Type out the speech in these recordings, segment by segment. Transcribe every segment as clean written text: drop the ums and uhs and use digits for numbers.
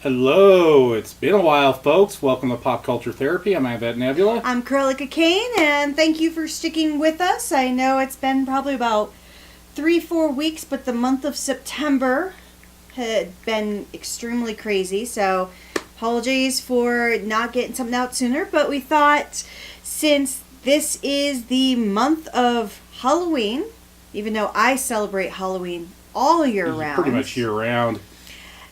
Hello, it's been a while, folks. Welcome to Pop Culture Therapy. I'm Vet Nebula. I'm Cruellica Kain, and thank you for sticking with us. I know it's been probably about 3-4 weeks, but the month of September had been extremely crazy, so apologies for not getting something out sooner, but we thought since this is the month of Halloween, even though I celebrate Halloween all year round. Pretty much year round.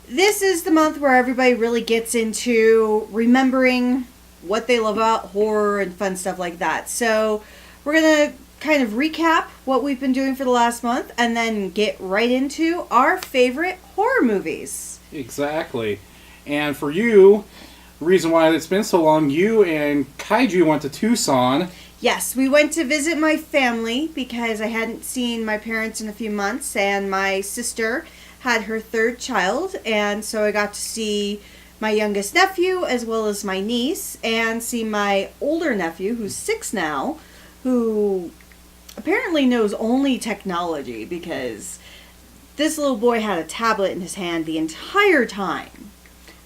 This is the month where everybody really gets into remembering what they love about horror and fun stuff like that. So we're going to kind of recap what we've been doing for the last month and then get right into our favorite horror movies. Exactly. And for you, the reason why it's been so long, you and Kaiju went to Tucson. Yes, we went to visit my family because I hadn't seen my parents in a few months, and my sister had her third child, and so I got to see my youngest nephew as well as my niece, and see my older nephew, who's 6 now, who apparently knows only technology because this little boy had a tablet in his hand the entire time.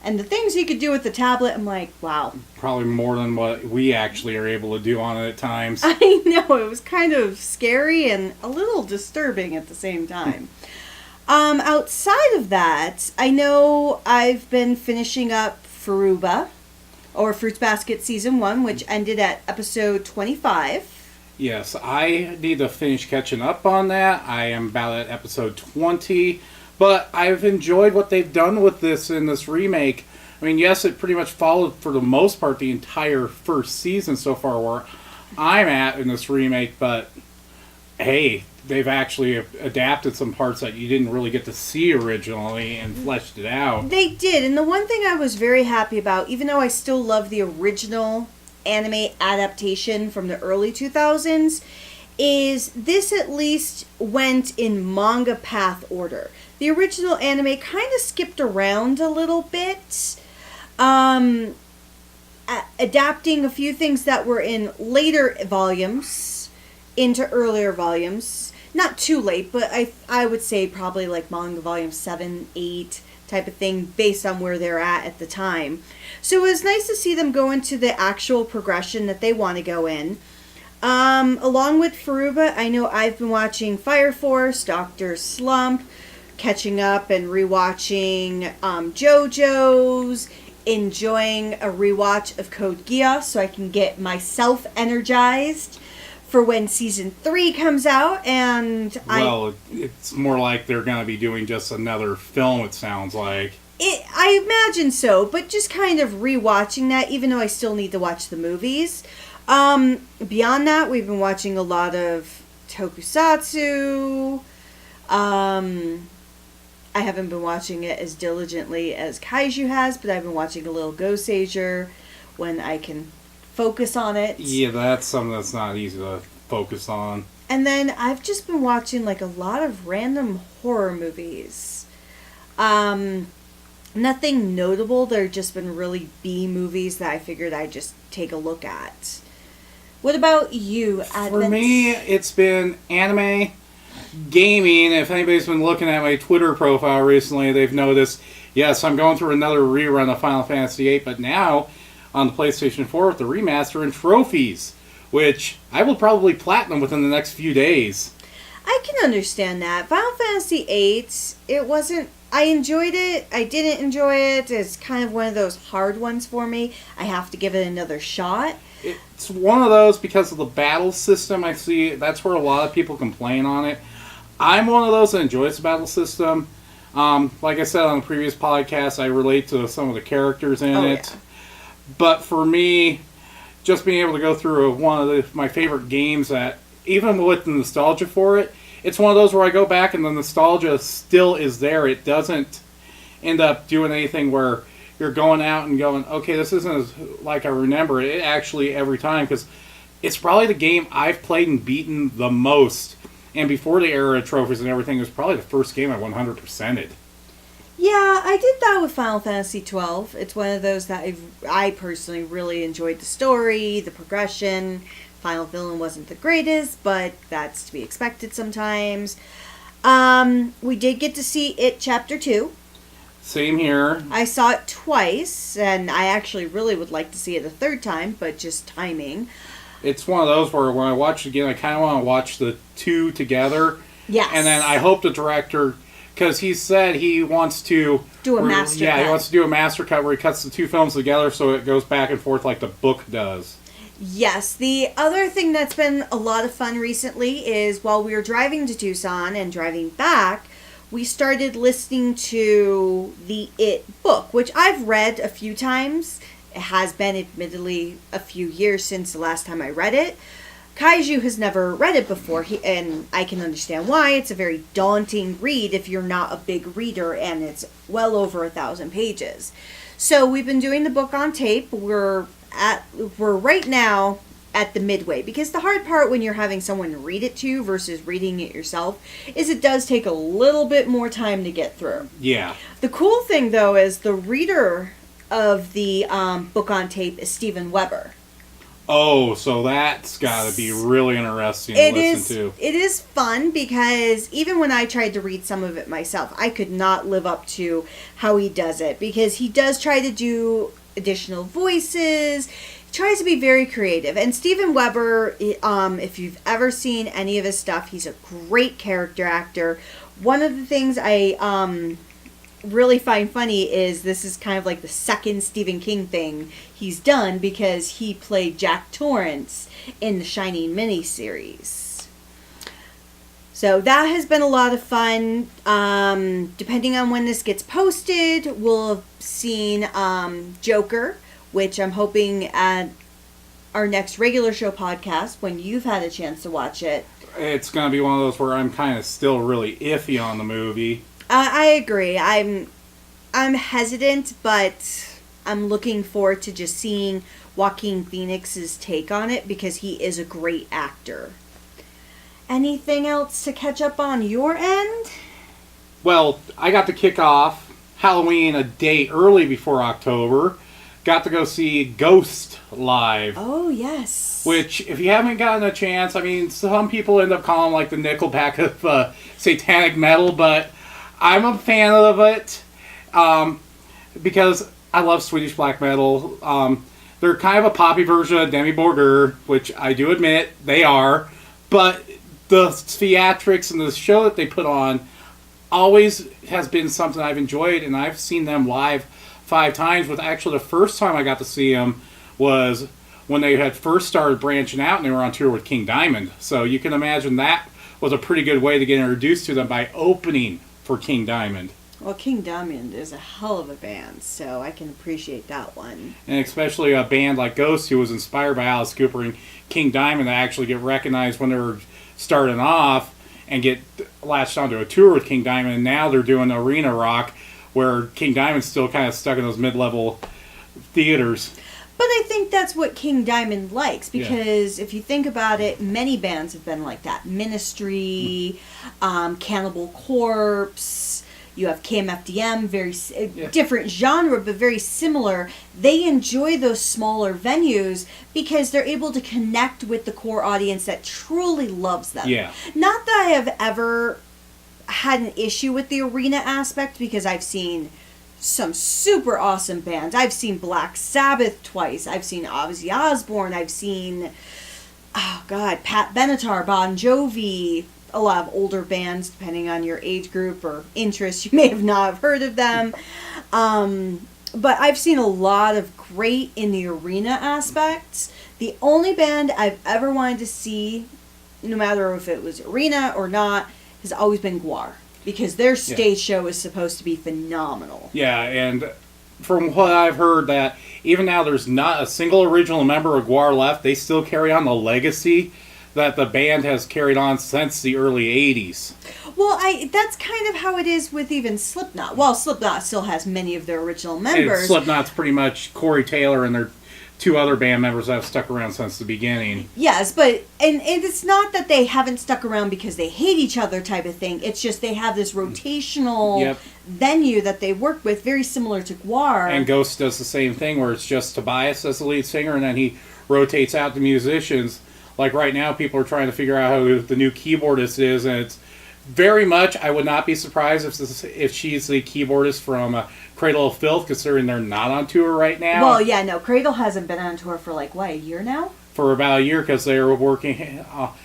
And the things he could do with the tablet, I'm like, wow. Probably more than what we actually are able to do on it at times. I know, it was kind of scary and a little disturbing at the same time. Outside of that, I know I've been finishing up Furuba, or Fruits Basket Season 1, which ended at episode 25. Yes, I need to finish catching up on that. I am about at episode 20, but I've enjoyed what they've done with this in this remake. I mean, yes, it pretty much followed, for the most part, the entire first season so far where I'm at in this remake, but hey, they've actually adapted some parts that you didn't really get to see originally and fleshed it out. They did, and the one thing I was very happy about, even though I still love the original anime adaptation from the early 2000s, is this at least went in manga path order. The original anime kind of skipped around a little bit, adapting a few things that were in later volumes into earlier volumes. Not too late, but I would say probably like manga volume 7, 8 type of thing based on where they're at the time. So it was nice to see them go into the actual progression that they want to go in. Along with Furuba, I know I've been watching Fire Force, Dr. Slump, catching up and rewatching JoJo's, enjoying a rewatch of Code Geass so I can get myself energized for when season 3 comes out, and well, it's more like they're going to be doing just another film, it sounds like. I imagine so, but just kind of rewatching that, even though I still need to watch the movies. Beyond that, we've been watching a lot of tokusatsu. I haven't been watching it as diligently as Kaiju has, but I've been watching a little Goseiger when I can focus on it. Yeah, that's something that's not easy to focus on. And then I've just been watching like a lot of random horror movies. Nothing notable. They've just been really B movies that I figured I'd just take a look at. What about you, Advent? For me, it's been anime, gaming. If anybody's been looking at my Twitter profile recently, they've noticed, yes, I'm going through another rerun of Final Fantasy VIII, but now on the PlayStation 4 with the remaster and trophies, which I will probably platinum within the next few days. I can understand that. Final Fantasy VIII, it wasn't... I enjoyed it. I didn't enjoy it. It's kind of one of those hard ones for me. I have to give it another shot. It's one of those because of the battle system. I see that's where a lot of people complain on it. I'm one of those that enjoys the battle system. Like I said on the previous podcast, I relate to some of the characters in it. Yeah. But for me, just being able to go through one of my favorite games that, even with the nostalgia for it, it's one of those where I go back and the nostalgia still is there. It doesn't end up doing anything where you're going out and going, okay, this isn't as like I remember it. It actually, every time, because it's probably the game I've played and beaten the most. And before the era of trophies and everything, it was probably the first game I 100%ed. Yeah, I did that with Final Fantasy XII. It's one of those that I personally really enjoyed the story, the progression. Final villain wasn't the greatest, but that's to be expected sometimes. We did get to see It Chapter 2. Same here. I saw it twice, and I actually really would like to see it a third time, but just timing. It's one of those where when I watch it again, I kind of want to watch the two together. Yes. And then I hope the director, because he said he wants to do a master cut. Yeah, he wants to do a master cut where he cuts the two films together so it goes back and forth like the book does. Yes. The other thing that's been a lot of fun recently is while we were driving to Tucson and driving back, we started listening to the It book, which I've read a few times. It has been admittedly a few years since the last time I read it. Kaiju has never read it before, and I can understand why. It's a very daunting read if you're not a big reader, and it's well over 1,000 pages. So we've been doing the book on tape. We're right now at the midway, because the hard part when you're having someone read it to you versus reading it yourself is it does take a little bit more time to get through. Yeah. The cool thing, though, is the reader of the book on tape is Steven Weber. Oh, so that's got to be really interesting to listen to. It is fun because even when I tried to read some of it myself, I could not live up to how he does it, because he does try to do additional voices. He tries to be very creative. And Steven Weber, if you've ever seen any of his stuff, he's a great character actor. One of the things I really find funny is this is kind of like the second Stephen King thing he's done, because he played Jack Torrance in the Shining miniseries. So that has been a lot of fun. Depending on when this gets posted, we'll have seen Joker, which I'm hoping at our next regular show podcast, when you've had a chance to watch it. It's going to be one of those where I'm kind of still really iffy on the movie. I agree. I'm hesitant, but I'm looking forward to just seeing Joaquin Phoenix's take on it, because he is a great actor. Anything else to catch up on your end? Well, I got to kick off Halloween a day early before October. Got to go see Ghost live. Oh, yes. Which, if you haven't gotten a chance, I mean, some people end up calling like the Nickelback of satanic metal, but I'm a fan of it because I love Swedish black metal. They're kind of a poppy version of Demi Borgir, which I do admit they are, but the theatrics and the show that they put on always has been something I've enjoyed, and I've seen them live 5 times. With actually the first time I got to see them was when they had first started branching out and they were on tour with King Diamond. So you can imagine that was a pretty good way to get introduced to them, by opening for King Diamond. Well, King Diamond is a hell of a band, so I can appreciate that one. And especially a band like Ghost, who was inspired by Alice Cooper and King Diamond, that actually get recognized when they were starting off and get latched onto a tour with King Diamond, and now they're doing arena rock, where King Diamond's still kind of stuck in those mid-level theaters. But I think that's what King Diamond likes, because if you think about it, many bands have been like that. Ministry, Cannibal Corpse, you have KMFDM, very different genre, but very similar. They enjoy those smaller venues because they're able to connect with the core audience that truly loves them. Yeah. Not that I have ever had an issue with the arena aspect, because I've seen some super awesome bands. I've seen Black Sabbath twice. I've seen Ozzy Osbourne. I've seen, Pat Benatar, Bon Jovi, a lot of older bands, depending on your age group or interest. You may have not have heard of them. But I've seen a lot of great in the arena aspects. The only band I've ever wanted to see, no matter if it was arena or not, has always been Gwar. Because their stage show is supposed to be phenomenal. Yeah, and from what I've heard, that even now there's not a single original member of Gwar left. They still carry on the legacy that the band has carried on since the early 80s. Well, that's kind of how it is with even Slipknot. Well, Slipknot still has many of their original members. And Slipknot's pretty much Corey Taylor and their 2 other band members that have stuck around since the beginning. Yes, but and it's not that they haven't stuck around because they hate each other type of thing. It's just they have this rotational venue that they work with, very similar to Gwar. And Ghost does the same thing, where it's just Tobias as the lead singer, and then he rotates out the musicians. Like right now, people are trying to figure out who the new keyboardist is, and it's very much, I would not be surprised if she's the keyboardist from Cradle of Filth, considering they're not on tour right now. Well, yeah, no, Cradle hasn't been on tour for like, what, a year now? For about a year, because they were working...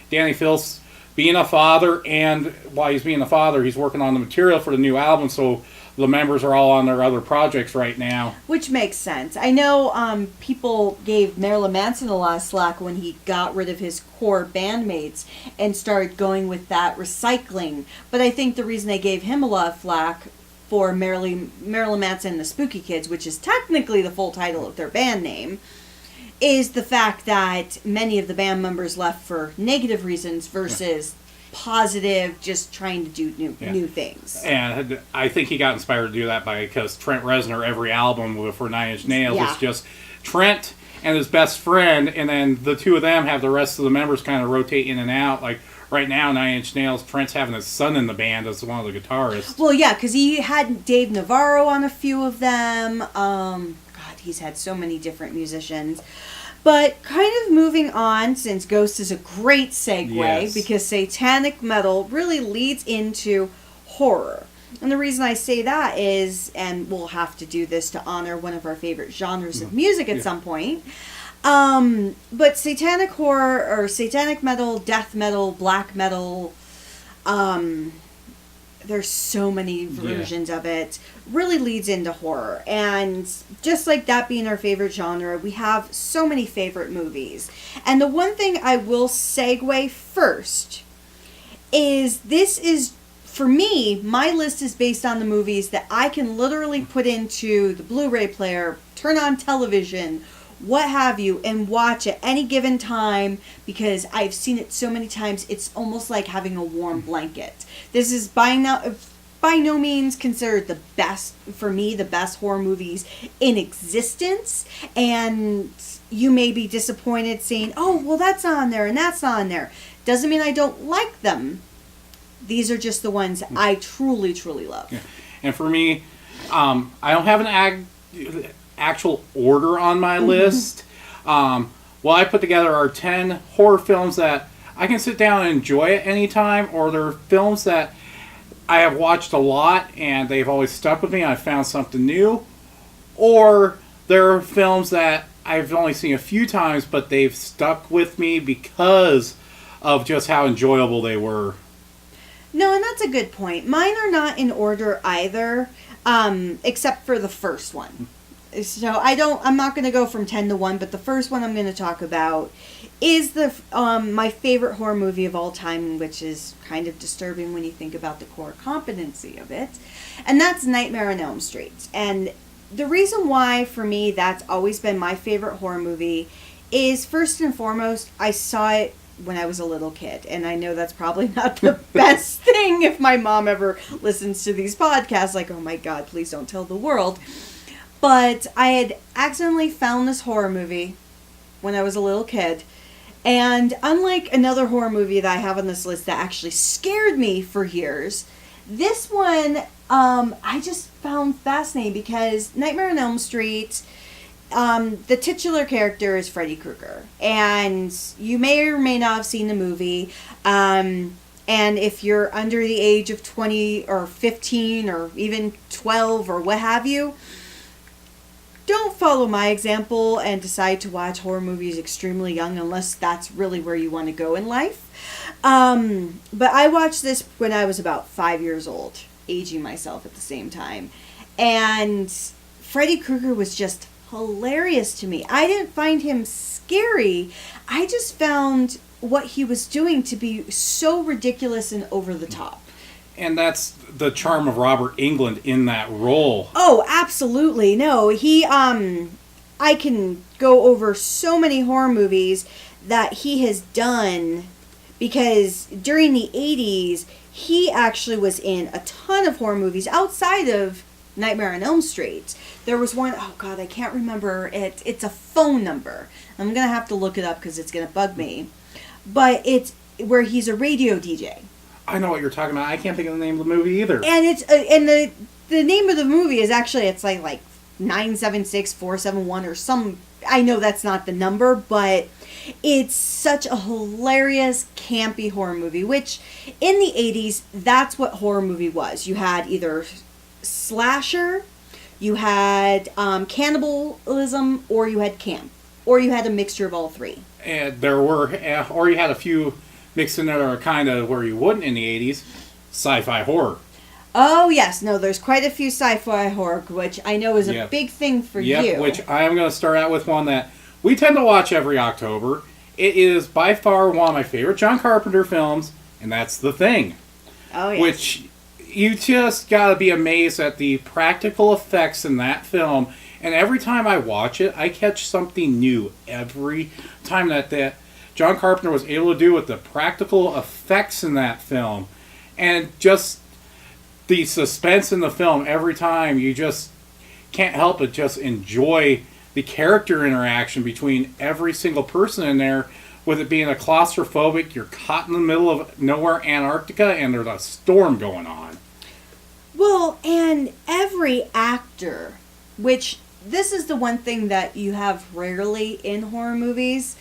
Danny Filth's being a father, and while he's being a father, he's working on the material for the new album, so the members are all on their other projects right now. Which makes sense. I know people gave Marilyn Manson a lot of slack when he got rid of his core bandmates and started going with that recycling. But I think the reason they gave him a lot of flack for Marilyn Manson and the Spooky Kids, which is technically the full title of their band name, is the fact that many of the band members left for negative reasons versus positive, just trying to do new things. And I think he got inspired to do that because Trent Reznor, every album for Nine Inch Nails, is just Trent and his best friend, and then the two of them have the rest of the members kind of rotate in and out. Like right now, Nine Inch Nails, Trent's having his son in the band as one of the guitarists. Well, yeah, because he had Dave Navarro on a few of them. God, he's had so many different musicians. But kind of moving on, since Ghost is a great segue, because satanic metal really leads into horror. And the reason I say that is, and we'll have to do this to honor one of our favorite genres of music at some point, but satanic horror, or satanic metal, death metal, black metal, there's so many versions of it, really leads into horror. And just like that being our favorite genre, we have so many favorite movies. And the one thing I will segue first is this is, for me, my list is based on the movies that I can literally put into the Blu-ray player, turn on television, what have you, and watch at any given time, because I've seen it so many times, it's almost like having a warm blanket. This is by no means considered the best, for me, the best horror movies in existence, and you may be disappointed saying, oh, well, that's not on there, and that's not on there. Doesn't mean I don't like them. These are just the ones I truly, truly love. Yeah. And for me, I don't have an actual order on my list. Well, I put together our 10 horror films that I can sit down and enjoy at any time, or they're films that I have watched a lot and they've always stuck with me. I found something new. Or there are films that I've only seen a few times, but they've stuck with me because of just how enjoyable they were. No, and that's a good point. Mine are not in order either, except for the first one. So I'm not going to go from 10 to 1, but the first one I'm going to talk about is my favorite horror movie of all time, which is kind of disturbing when you think about the core competency of it. And that's Nightmare on Elm Street. And the reason why, for me, that's always been my favorite horror movie is, first and foremost, I saw it when I was a little kid. And I know that's probably not the best thing if my mom ever listens to these podcasts, like, oh my God, please don't tell the world. But I had accidentally found this horror movie when I was a little kid. And unlike another horror movie that I have on this list that actually scared me for years, this one I just found fascinating because Nightmare on Elm Street, the titular character is Freddy Krueger. And you may or may not have seen the movie. And if you're under the age of 20 or 15 or even 12 or what have you, don't follow my example and decide to watch horror movies extremely young unless that's really where you want to go in life. But I watched this when I was about 5 years old, aging myself at the same time. And Freddy Krueger was just hilarious to me. I didn't find him scary. I just found what he was doing to be so ridiculous and over the top. And that's the charm of Robert Englund in that role. Oh, absolutely. No, I can go over so many horror movies that he has done because during the 80s, he actually was in a ton of horror movies outside of Nightmare on Elm Street. There was one, oh God, I can't remember it. It's a phone number. I'm going to have to look it up because it's going to bug me. But it's where he's a radio DJ. I know what you're talking about. I can't think of the name of the movie either. And it's and the name of the movie is actually, it's like 976471 or some I know that's not the number, but it's such a hilarious, campy horror movie, which in the 80s, that's what horror movie was. You had either slasher, you had cannibalism, or you had camp. Or you had a mixture of all three. And there were, or you had a few mixed in that are kind of where you wouldn't in the 80s, sci-fi horror. Oh, yes. No, there's quite a few sci-fi horror, which I know is a big thing for you. Which I am going to start out with one that we tend to watch every October. It is by far one of my favorite John Carpenter films, and that's The Thing. Oh, yes. Which you just got to be amazed at the practical effects in that film. And every time I watch it, I catch something new every time that John Carpenter was able to do with the practical effects in that film. And just the suspense in the film every time, you just can't help but just enjoy the character interaction between every single person in there, with it being a claustrophobic, you're caught in the middle of nowhere, Antarctica, and there's a storm going on. Well, and every actor, which this is the one thing that you have rarely in horror movies,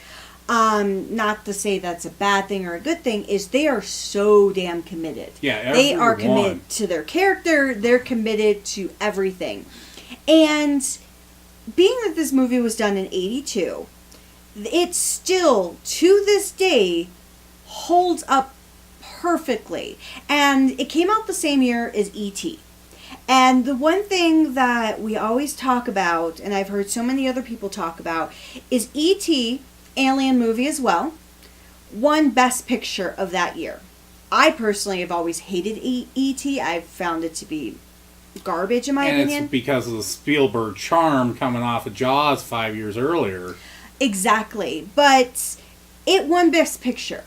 not to say that's a bad thing or a good thing, is they are so damn committed. Yeah, they are committed to their character, they're committed to everything. And being that this movie was done in 82, it still, to this day, holds up perfectly. And it came out the same year as E.T. And the one thing that we always talk about, and I've heard so many other people talk about, is E.T., Alien movie as well, won Best Picture of that year. I personally have always hated E.T. I've found it to be garbage in my opinion. And it's because of the Spielberg charm coming off of Jaws 5 years earlier. Exactly. But it won Best Picture.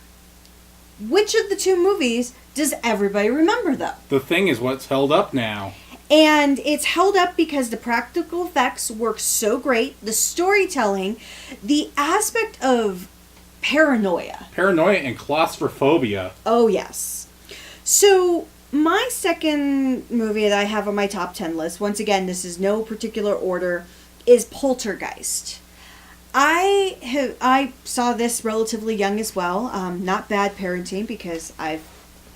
Which of the two movies does everybody remember, though? The Thing is what's held up now. And it's held up because the practical effects work so great, the storytelling, the aspect of paranoia. Paranoia and claustrophobia. Oh, yes. So, my second movie that I have on my top 10 list, once again, this is no particular order, is Poltergeist. I saw this relatively young as well. Not bad parenting because I've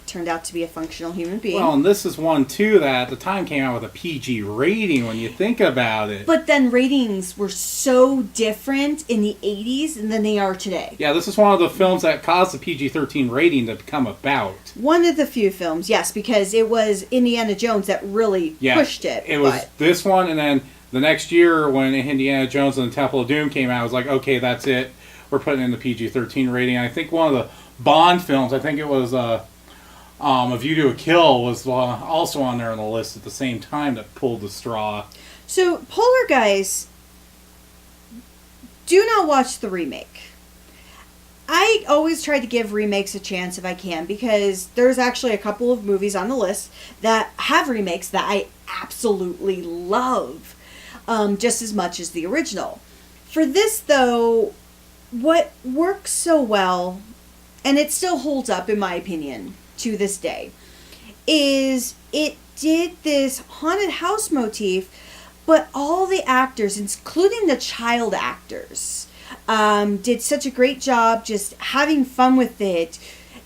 turned out to be a functional human being. Well, and this is one, too, that at the time came out with a PG rating when you think about it. But then ratings were so different in the 80s than they are today. Yeah, this is one of the films that caused the PG-13 rating to come about. One of the few films, yes, because it was Indiana Jones that really pushed it. It was this one, and then the next year when Indiana Jones and the Temple of Doom came out, I was like, okay, that's it. We're putting in the PG-13 rating. I think one of the Bond films, I think it was A View to a Kill, was also on there on the list at the same time that pulled the straw. So, Poltergeist, do not watch the remake. I always try to give remakes a chance if I can, because there's actually a couple of movies on the list that have remakes that I absolutely love, just as much as the original. For this, though, what works so well, and it still holds up in my opinion to this day, is it did this haunted house motif, but all the actors, including the child actors, did such a great job just having fun with it.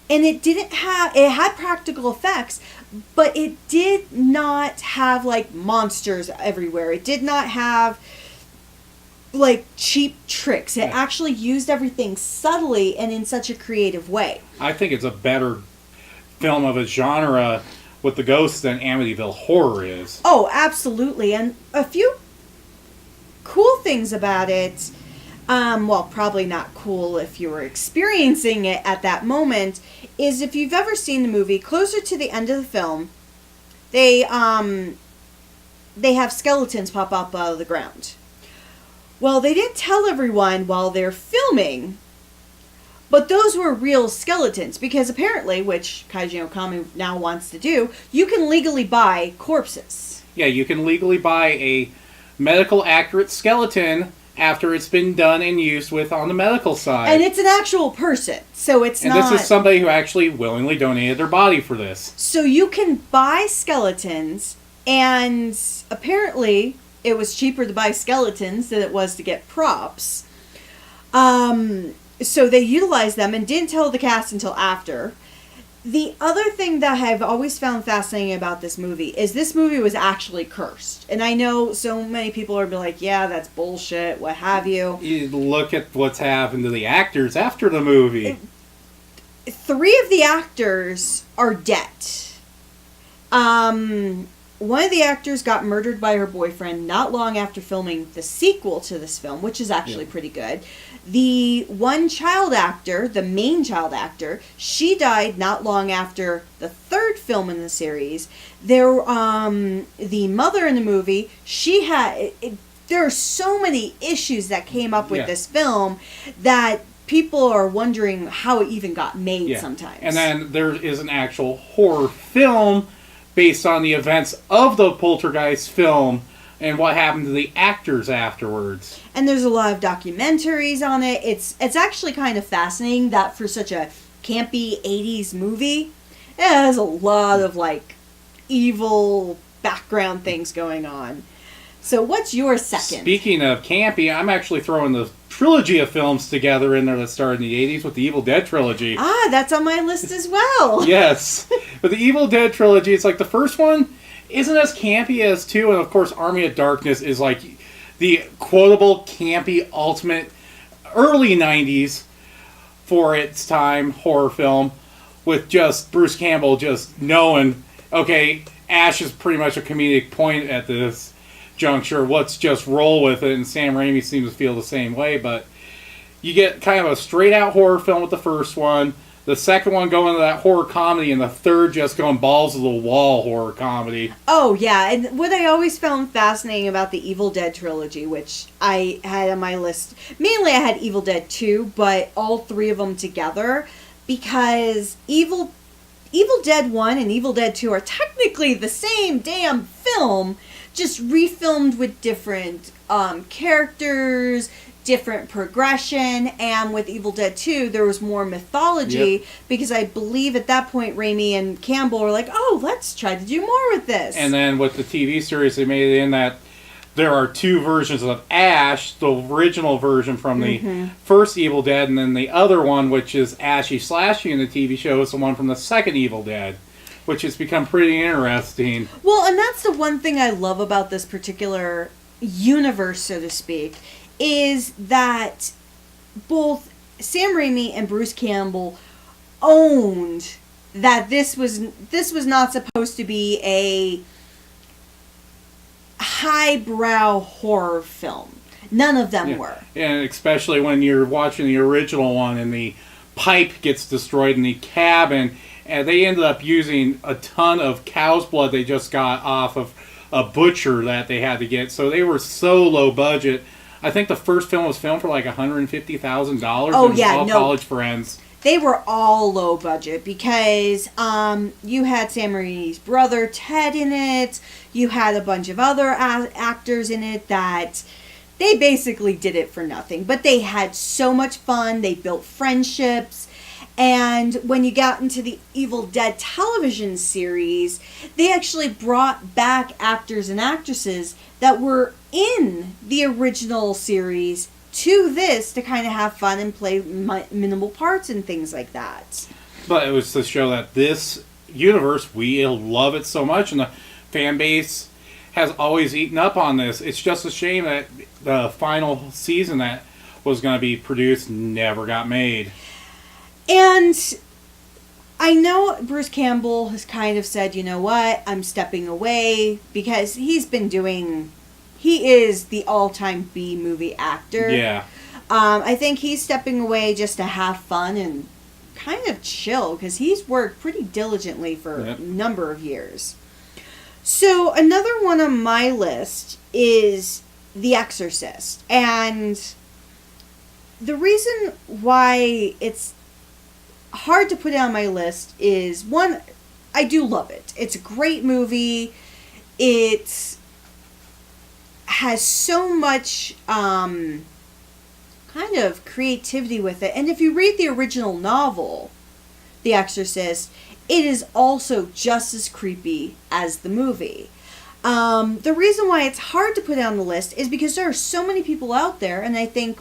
And it had practical effects, but it did not have like monsters everywhere. It did not have like cheap tricks. It actually used everything subtly and in such a creative way. I think it's a better film of a genre with the ghosts than Amityville Horror is. Oh, absolutely. And a few cool things about it, well, probably not cool if you were experiencing it at that moment, is if you've ever seen the movie, closer to the end of the film, they have skeletons pop up out of the ground. Well, they didn't tell everyone while they're filming, but those were real skeletons, because apparently, which Kaiji Okami now wants to do, you can legally buy corpses. Yeah, you can legally buy a medical accurate skeleton after it's been done and used with on the medical side. And it's an actual person, so it's not... And this is somebody who actually willingly donated their body for this. So you can buy skeletons, and apparently it was cheaper to buy skeletons than it was to get props. So they utilized them and didn't tell the cast until after. The other thing that I've always found fascinating about this movie is this movie was actually cursed. And I know so many people are like, yeah, that's bullshit, what have you. You look at what's happened to the actors after the movie. 3 of the actors are dead. One of the actors got murdered by her boyfriend not long after filming the sequel to this film, which is actually pretty good. The one child actor, the main child actor, she died not long after the 3rd film in the series. The mother in the movie, she had... there are so many issues that came up with this film that people are wondering how it even got made sometimes. And then there is an actual horror film based on the events of the Poltergeist film and what happened to the actors afterwards. And there's a lot of documentaries on it. It's actually kind of fascinating that for such a campy 80s movie, it has a lot of, like, evil background things going on. So what's your second? Speaking of campy, I'm actually throwing the trilogy of films together in there that started in the 80s with the Evil Dead trilogy. Ah, that's on my list as well. Yes. But the Evil Dead trilogy, it's like the first one isn't as campy as 2, and of course Army of Darkness is like the quotable, campy, ultimate early 90s for its time horror film with just Bruce Campbell just knowing, okay, Ash is pretty much a comedic point at this juncture, let's just roll with it, and Sam Raimi seems to feel the same way, but you get kind of a straight-out horror film with the first one, the second one going to that horror comedy, and the third just going balls to the wall horror comedy. Oh, yeah, and what I always found fascinating about the Evil Dead trilogy, which I had on my list, mainly I had Evil Dead 2, but all 3 of them together, because Evil Dead 1 and Evil Dead 2 are technically the same damn film, just refilmed with different characters, different progression, and with Evil Dead 2, there was more mythology, because I believe at that point Raimi and Campbell were like, oh, let's try to do more with this. And then with the TV series, they made it in that there are 2 versions of Ash, the original version from the first Evil Dead, and then the other one, which is Ashy Slashy in the TV show, is the one from the second Evil Dead, which has become pretty interesting. Well, and that's the one thing I love about this particular universe, so to speak, is that both Sam Raimi and Bruce Campbell owned that this was not supposed to be a highbrow horror film. None of them were. And especially when you're watching the original one and the pipe gets destroyed in the cabin, and they ended up using a ton of cow's blood they just got off of a butcher that they had to get. So they were so low budget. I think the first film was filmed for like $150,000. Oh, yeah, all college friends. They were all low budget because you had Sam Raimi's brother Ted in it. You had a bunch of other actors in it that they basically did it for nothing. But they had so much fun. They built friendships. And when you got into the Evil Dead television series, they actually brought back actors and actresses that were in the original series to this to kind of have fun and play minimal parts and things like that. But it was to show that this universe, we love it so much, and the fan base has always eaten up on this. It's just a shame that the final season that was going to be produced never got made. And I know Bruce Campbell has kind of said, you know what, I'm stepping away, because he is the all-time B-movie actor. Yeah. I think he's stepping away just to have fun and kind of chill, because he's worked pretty diligently for a number of years. So another one on my list is The Exorcist. And the reason why it's hard to put it on my list is, one, I do love it. It's a great movie. It has so much kind of creativity with it. And if you read the original novel, The Exorcist, it is also just as creepy as the movie. The reason why it's hard to put it on the list is because there are so many people out there, and I think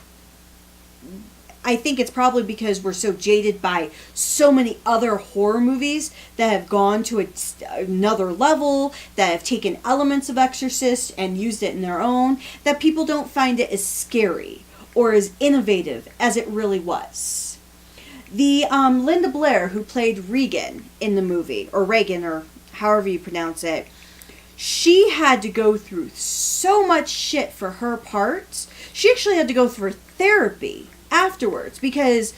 it's probably because we're so jaded by so many other horror movies that have gone to another level, that have taken elements of Exorcist and used it in their own, that people don't find it as scary or as innovative as it really was. The Linda Blair, who played Regan in the movie, or Reagan, or however you pronounce it, she had to go through so much shit for her parts. She actually had to go through therapy afterwards, because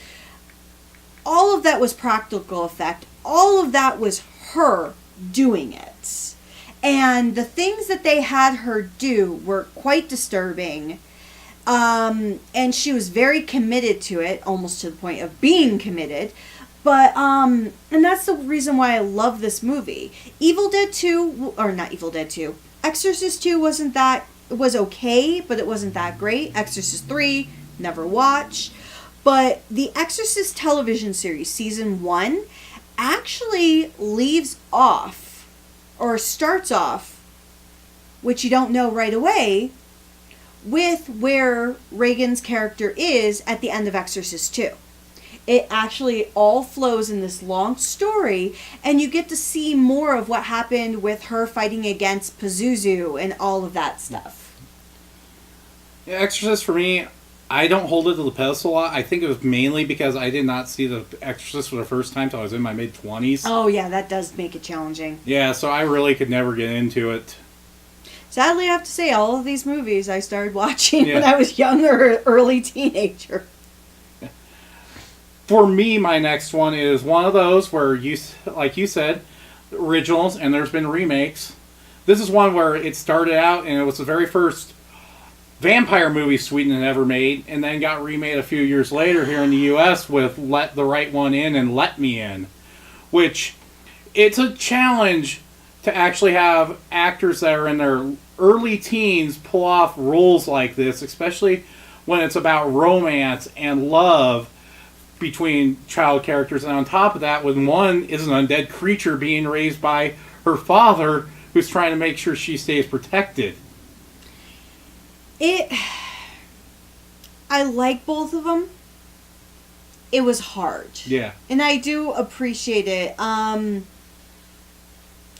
all of that was practical effect. All of that was her doing it. And the things that they had her do were quite disturbing. And she was very committed to it, almost to the point of being committed. But, and that's the reason why I love this movie. Evil Dead 2, or not Evil Dead 2, Exorcist 2 was okay, but it wasn't that great. Exorcist 3, never watch. But the Exorcist television series, season 1, actually leaves off, or starts off, which you don't know right away, with where Reagan's character is at the end of Exorcist 2. It actually all flows in this long story, and you get to see more of what happened with her fighting against Pazuzu and all of that stuff. Yeah, Exorcist, for me, I don't hold it to the pedestal a lot. I think it was mainly because I did not see The Exorcist for the first time until I was in my mid-20s. Oh, yeah, that does make it challenging. Yeah, so I really could never get into it. Sadly, I have to say, all of these movies I started watching when I was young or early teenager. For me, my next one is one of those where, like you said, originals, and there's been remakes. This is one where it started out, and it was the very first vampire movie Sweden had ever made, and then got remade a few years later here in the U.S. with Let the Right One In and Let Me In. Which, it's a challenge to actually have actors that are in their early teens pull off roles like this, especially when it's about romance and love between child characters, and on top of that, when one is an undead creature being raised by her father, who's trying to make sure she stays protected. I like both of them. It was hard. Yeah. And I do appreciate it.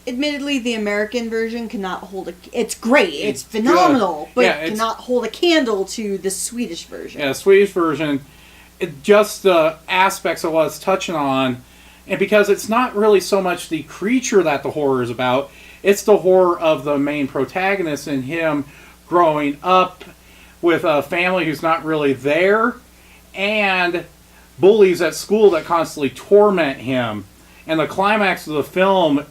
Admittedly, the American version cannot hold it's great. It's phenomenal. But it cannot hold a candle to the Swedish version. Yeah, the Swedish version, just the aspects of what it's touching on, and because it's not really so much the creature that the horror is about, it's the horror of the main protagonist and him growing up with a family who's not really there, and bullies at school that constantly torment him. And the climax of the film,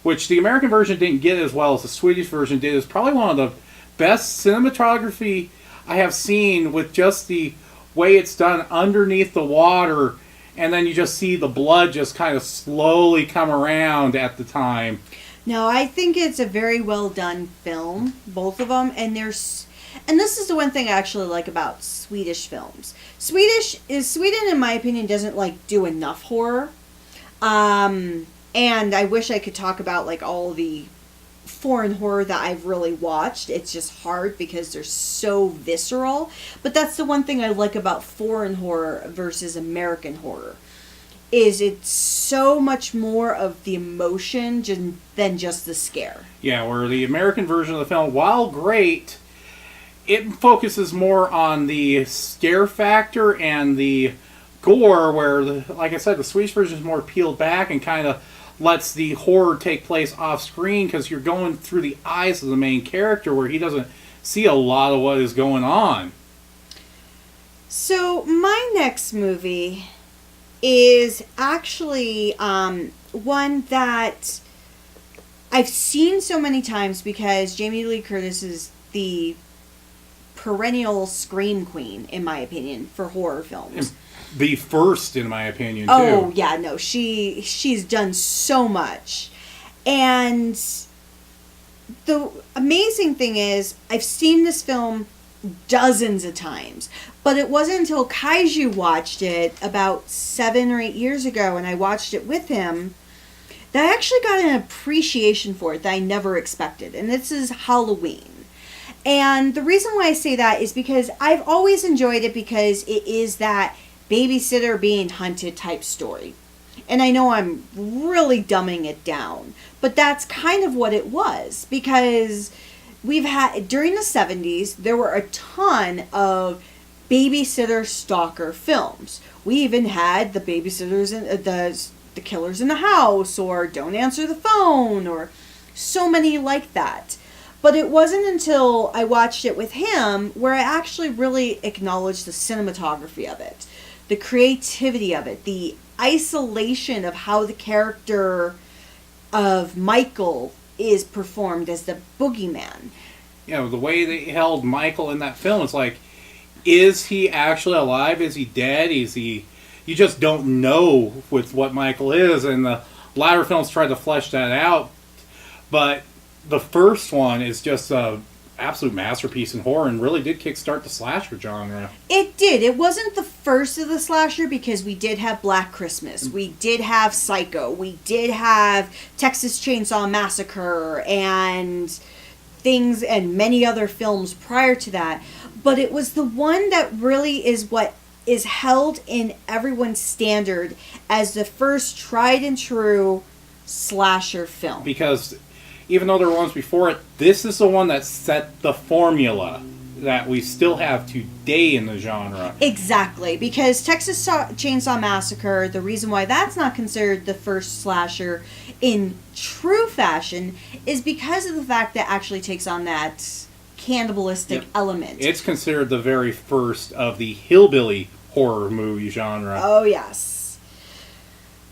which the American version didn't get as well as the Swedish version did, is probably one of the best cinematography I have seen, with just the way it's done underneath the water, and then you just see the blood just kind of slowly come around at the time. No, I think it's a very well done film, both of them, and this is the one thing I actually like about Swedish films. Sweden, in my opinion, doesn't do enough horror, and I wish I could talk about all the foreign horror that I've really watched. It's just hard because they're so visceral. But that's the one thing I like about foreign horror versus American horror, is it's so much more of the emotion than just the scare. Yeah, where the American version of the film, while great, it focuses more on the scare factor and the gore, where, like I said, the Swedish version is more peeled back and kind of lets the horror take place off screen, because you're going through the eyes of the main character where he doesn't see a lot of what is going on. So my next movie is actually one that I've seen so many times, because Jamie Lee Curtis is the perennial scream queen, in my opinion, for horror films. The first, in my opinion, too. Oh, yeah, no, she's done so much. And the amazing thing is, I've seen this film dozens of times, but it wasn't until Kaiju watched it about 7 or 8 years ago, and I watched it with him, that I actually got an appreciation for it that I never expected. And this is Halloween. And the reason why I say that is because I've always enjoyed it because it is that babysitter being hunted type story. And I know I'm really dumbing it down, but that's kind of what it was, because we've had, during the 70s, there were a ton of babysitter stalker films. We even had the babysitters and the killers in the house, or Don't Answer the Phone, or so many like that. But it wasn't until I watched it with him where I actually really acknowledged the cinematography of it, the creativity of it, the isolation of how the character of Michael is performed as the boogeyman. You know, the way they held Michael in that film, it's like, is he actually alive? Is he dead? Is he... You just don't know with what Michael is, and the latter films tried to flesh that out. But the first one is just a absolute masterpiece in horror and really did kickstart the slasher genre. It did. It wasn't the first of the slasher because we did have Black Christmas. We did have Psycho. We did have Texas Chainsaw Massacre and things and many other films prior to that. But it was the one that really is what is held in everyone's standard as the first tried and true slasher film. Because even though there were ones before it, this is the one that set the formula that we still have today in the genre. Exactly, because Texas Chainsaw Massacre, the reason why that's not considered the first slasher in true fashion is because of the fact that it actually takes on that cannibalistic element. It's considered the very first of the hillbilly horror movie genre. Oh, yes.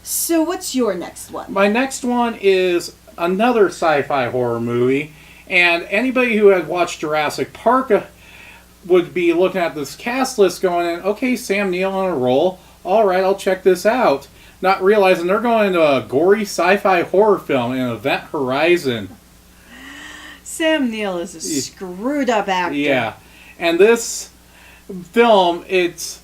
So what's your next one? My next one is another sci-fi horror movie, and anybody who had watched Jurassic Park would be looking at this cast list going in, okay, Sam Neill on a roll, alright, I'll check this out. Not realizing they're going into a gory sci-fi horror film in Event Horizon. Sam Neill is a screwed up actor. Yeah, and this film, it's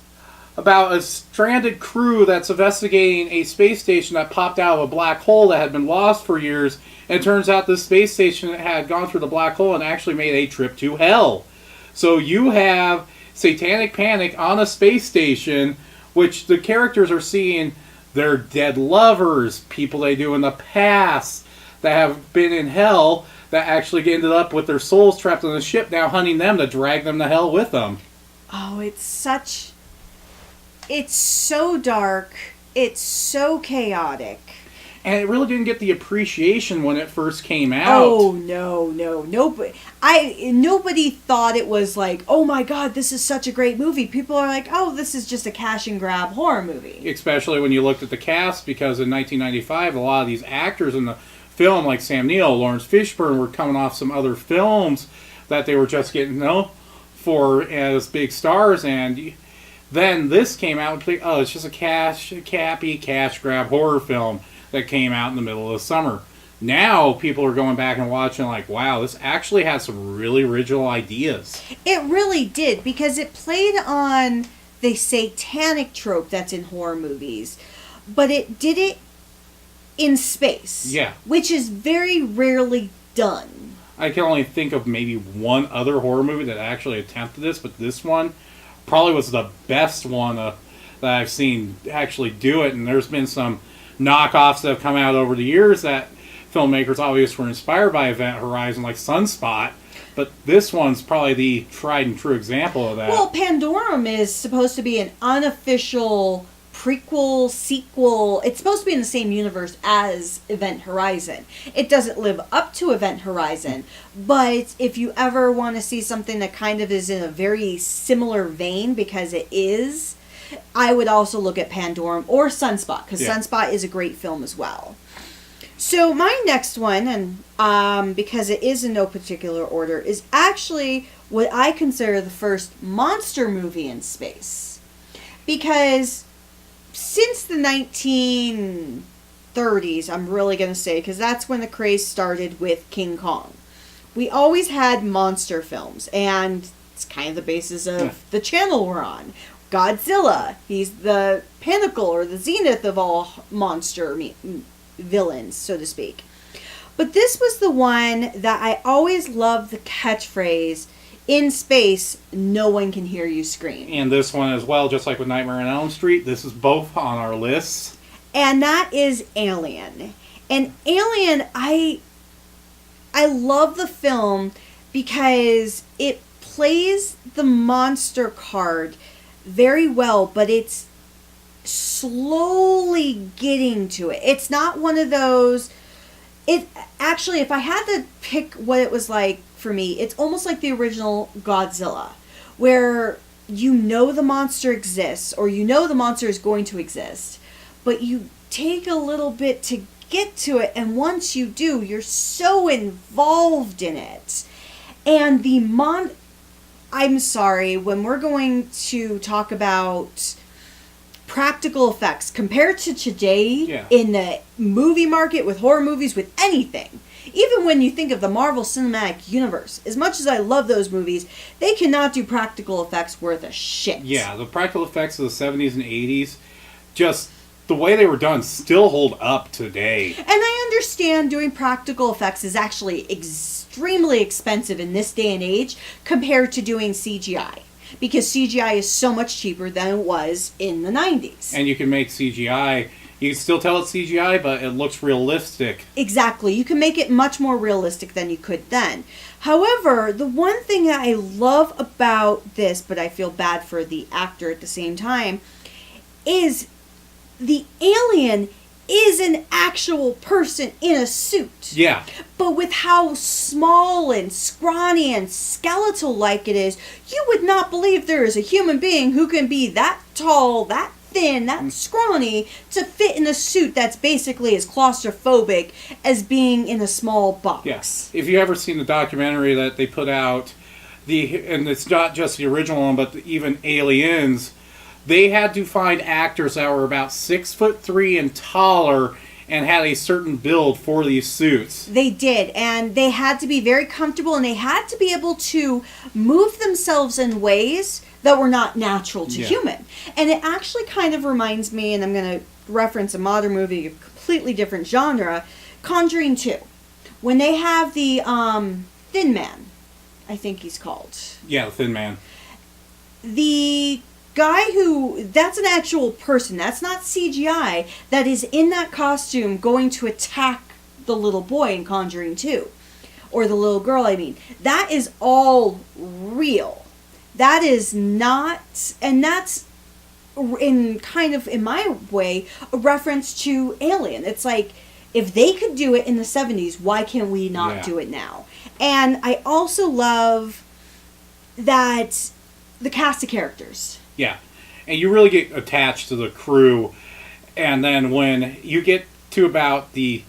about a stranded crew that's investigating a space station that popped out of a black hole that had been lost for years, and it turns out this space station had gone through the black hole and actually made a trip to hell. So you have satanic panic on a space station, which the characters are seeing their dead lovers, people they knew in the past that have been in hell, that actually ended up with their souls trapped on the ship, now hunting them to drag them to hell with them. Oh, it's so dark. It's so chaotic. And it really didn't get the appreciation when it first came out. Oh, no. Nobody thought it was like, oh my god, this is such a great movie. People are like, oh, this is just a cash and grab horror movie. Especially when you looked at the cast, because in 1995, a lot of these actors in the film, like Sam Neill, Lawrence Fishburne, were coming off some other films that they were just getting known for as big stars, and then this came out and think, oh, it's just a cash grab horror film that came out in the middle of the summer. Now people are going back and watching like, wow, this actually has some really original ideas. It really did, because it played on the satanic trope that's in horror movies, but it did it in space. Yeah. Which is very rarely done. I can only think of maybe one other horror movie that actually attempted this, but this one probably was the best one that I've seen actually do it, and there's been some knockoffs that have come out over the years that filmmakers obviously were inspired by Event Horizon, like Sunspot, but this one's probably the tried and true example of that. Well, Pandorum is supposed to be an unofficial prequel, sequel. It's supposed to be in the same universe as Event Horizon. It doesn't live up to Event Horizon, but if you ever want to see something that kind of is in a very similar vein, because it is, I would also look at Pandorum or Sunspot, because Sunspot is a great film as well. So my next one, and because it is in no particular order, is actually what I consider the first monster movie in space. Because since the 1930s, I'm really going to say, because that's when the craze started with King Kong, we always had monster films, and it's kind of the basis of the channel we're on. Godzilla, he's the pinnacle or the zenith of all monster villains, so to speak. But this was the one that I always loved the catchphrase, in space, no one can hear you scream. And this one as well, just like with Nightmare on Elm Street, this is both on our lists. And that is Alien. And Alien, I love the film because it plays the monster card very well, but it's slowly getting to it. It's not one of those... It actually, if I had to pick what it was like for me, it's almost like the original Godzilla, where you know the monster exists, or you know the monster is going to exist, but you take a little bit to get to it, and once you do, you're so involved in it. And I'm sorry, when we're going to talk about practical effects compared to today in the movie market with horror movies, with anything, even when you think of the Marvel Cinematic Universe, as much as I love those movies, they cannot do practical effects worth a shit. Yeah, the practical effects of the 70s and 80s, just the way they were done, still hold up today. And I understand doing practical effects is actually extremely expensive in this day and age compared to doing CGI. Because CGI is so much cheaper than it was in the 90s. And you can make CGI, you can still tell it's CGI, but it looks realistic. Exactly. You can make it much more realistic than you could then. However, the one thing that I love about this, but I feel bad for the actor at the same time, is the alien is an actual person in a suit. Yeah. But with how small and scrawny and skeletal-like it is, you would not believe there is a human being who can be that tall, that thin, that scrawny, to fit in a suit that's basically as claustrophobic as being in a small box. Yes. If you ever seen the documentary that they put out, and it's not just the original one, but even Aliens, they had to find actors that were about 6'3" and taller and had a certain build for these suits. They did, and they had to be very comfortable, and they had to be able to move themselves in ways that were not natural to human. And it actually kind of reminds me, and I'm going to reference a modern movie, a completely different genre, Conjuring 2. When they have the Thin Man, I think he's called. Yeah, the Thin Man. The guy that's an actual person, that's not CGI, that is in that costume going to attack the little boy in Conjuring 2. Or the little girl, I mean. That is all real. That is not, and that's in kind of, in my way, a reference to Alien. It's like, if they could do it in the 70s, why can't we not do it now? And I also love that the cast of characters. Yeah, and you really get attached to the crew, and then when you get to about the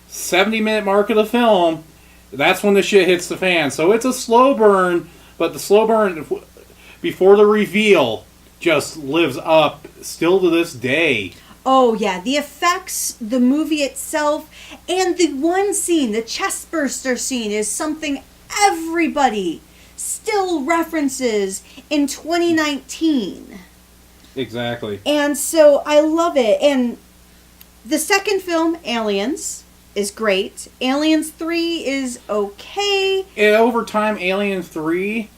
70-minute mark of the film, that's when the shit hits the fan. So it's a slow burn, but the slow burn before the reveal just lives up still to this day. Oh yeah, the effects, the movie itself, and the one scene, the chestburster scene, is something everybody still references in 2019. Exactly. And so I love it. And the second film, Aliens, is great. Aliens 3 is okay. And over time, Alien 3